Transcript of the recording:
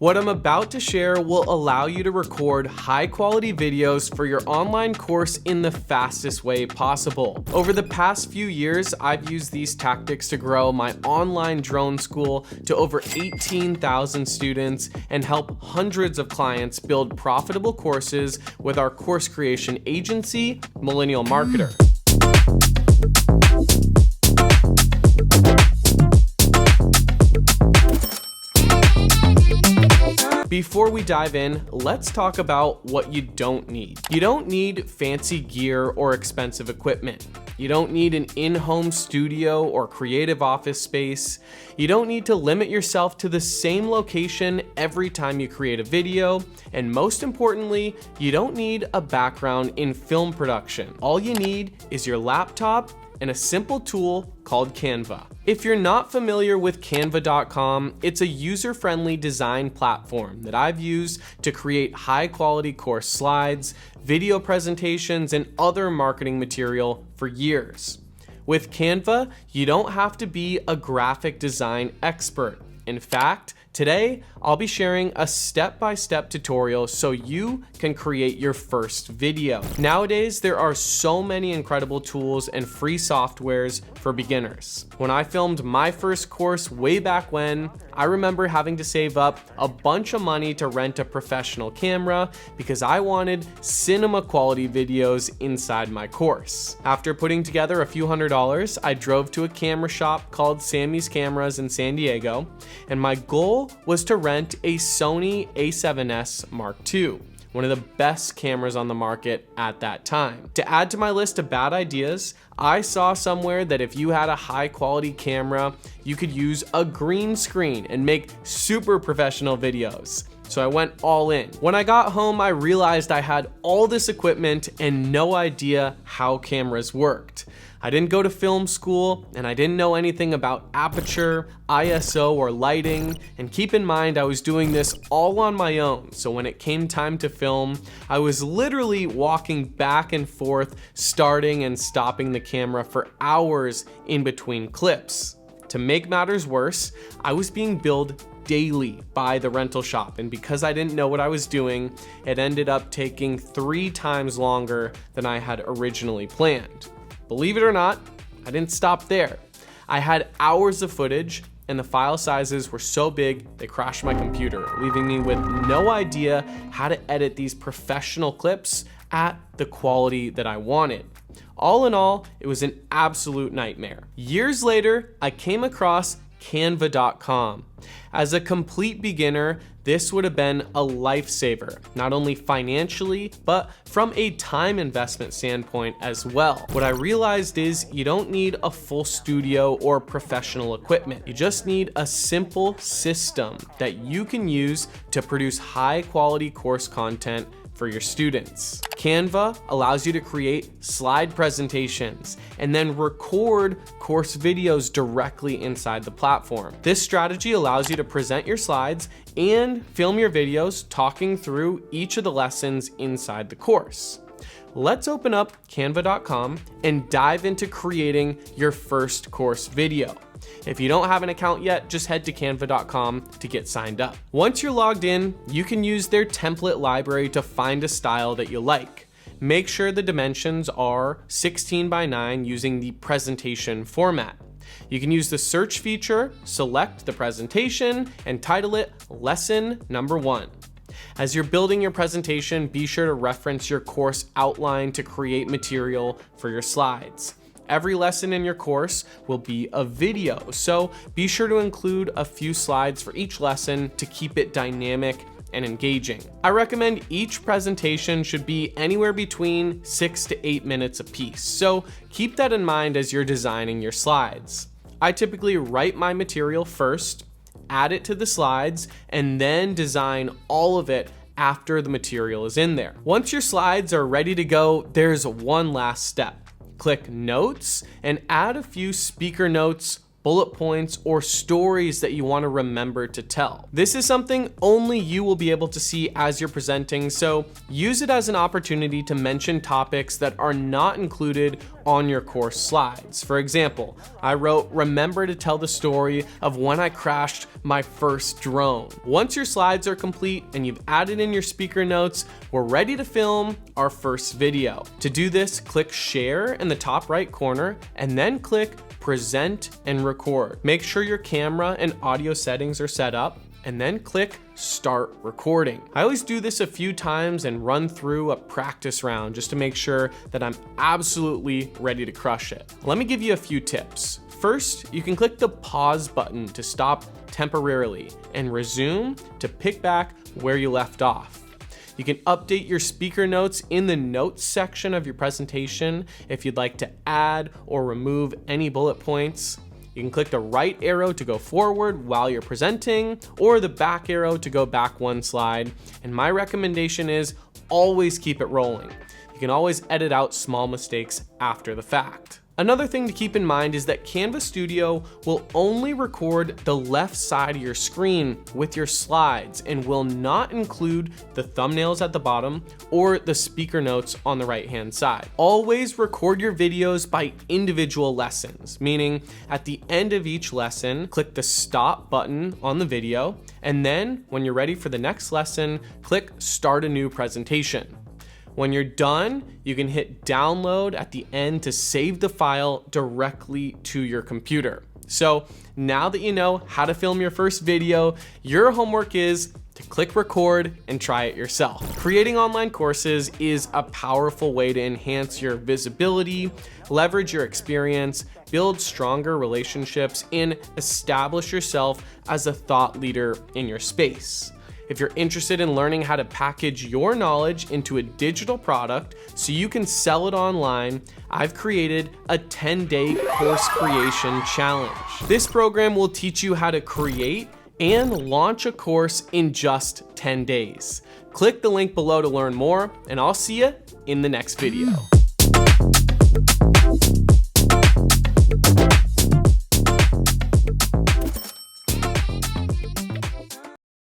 What I'm about to share will allow you to record high-quality videos for your online course in the fastest way possible. Over the past few years, I've used these tactics to grow my online drone school to over 18,000 students and help hundreds of clients build profitable courses with our course creation agency, Millennial Marketer. Before we dive in, let's talk about what you don't need. You don't need fancy gear or expensive equipment. You don't need an in-home studio or creative office space. You don't need to limit yourself to the same location every time you create a video. And most importantly, you don't need a background in film production. All you need is your laptop and a simple tool called Canva. If you're not familiar with Canva.com, it's a user-friendly design platform that I've used to create high-quality course slides, video presentations, and other marketing material for years. With Canva, you don't have to be a graphic design expert. In fact, today, I'll be sharing a step-by-step tutorial so you can create your first video. Nowadays, there are so many incredible tools and free softwares for beginners. When I filmed my first course way back when, I remember having to save up a bunch of money to rent a professional camera because I wanted cinema quality videos inside my course. After putting together a few $100s, I drove to a camera shop called Sammy's Cameras in San Diego, and my goal was to rent a Sony a7S Mark II, one of the best cameras on the market at that time. To add to my list of bad ideas, I saw somewhere that if you had a high quality camera, you could use a green screen and make super professional videos. So I went all in. When I got home, I realized I had all this equipment and no idea how cameras worked. I didn't go to film school and I didn't know anything about aperture, ISO, or lighting. And keep in mind, I was doing this all on my own. So when it came time to film, I was literally walking back and forth, starting and stopping the camera for hours in between clips. To make matters worse, I was being billed daily by the rental shop, and because I didn't know what I was doing, it ended up taking 3 times longer than I had originally planned. Believe it or not, I didn't stop there. I had hours of footage and the file sizes were so big they crashed my computer, leaving me with no idea how to edit these professional clips at the quality that I wanted. All in all, it was an absolute nightmare. Years later, I came across Canva.com. As a complete beginner, this would have been a lifesaver, not only financially, but from a time investment standpoint as well. What I realized is you don't need a full studio or professional equipment. You just need a simple system that you can use to produce high quality course content for your students. Canva allows you to create slide presentations and then record course videos directly inside the platform. This strategy allows you to present your slides and film your videos talking through each of the lessons inside the course. Let's open up Canva.com and dive into creating your first course video. If you don't have an account yet, just head to canva.com to get signed up. Once you're logged in, you can use their template library to find a style that you like. Make sure the dimensions are 16 by 9 using the presentation format. You can use the search feature, select the presentation, and title it Lesson Number 1. As you're building your presentation, be sure to reference your course outline to create material for your slides. Every lesson in your course will be a video, so be sure to include a few slides for each lesson to keep it dynamic and engaging. I recommend each presentation should be anywhere between 6 to 8 minutes a piece, so keep that in mind as you're designing your slides. I typically write my material first, add it to the slides, and then design all of it after the material is in there. Once your slides are ready to go, there's one last step. Click Notes and add a few speaker notes bullet points, or stories that you want to remember to tell. This is something only you will be able to see as you're presenting, so use it as an opportunity to mention topics that are not included on your course slides. For example, I wrote, remember to tell the story of when I crashed my first drone. Once your slides are complete and you've added in your speaker notes, we're ready to film our first video. To do this, click share in the top right corner and then click present and record. Make sure your camera and audio settings are set up and then click start recording. I always do this a few times and run through a practice round just to make sure that I'm absolutely ready to crush it. Let me give you a few tips. First, you can click the pause button to stop temporarily and resume to pick back where you left off. You can update your speaker notes in the notes section of your presentation if you'd like to add or remove any bullet points. You can click the right arrow to go forward while you're presenting, or the back arrow to go back one slide. And my recommendation is always keep it rolling. You can always edit out small mistakes after the fact. Another thing to keep in mind is that Canva Studio will only record the left side of your screen with your slides and will not include the thumbnails at the bottom or the speaker notes on the right-hand side. Always record your videos by individual lessons, meaning at the end of each lesson, click the stop button on the video, and then when you're ready for the next lesson, click start a new presentation. When you're done, you can hit download at the end to save the file directly to your computer. So now that you know how to film your first video, your homework is to click record and try it yourself. Creating online courses is a powerful way to enhance your visibility, leverage your experience, build stronger relationships, and establish yourself as a thought leader in your space. If you're interested in learning how to package your knowledge into a digital product so you can sell it online, I've created a 10-day course creation challenge. This program will teach you how to create and launch a course in just 10 days. Click the link below to learn more, and I'll see you in the next video.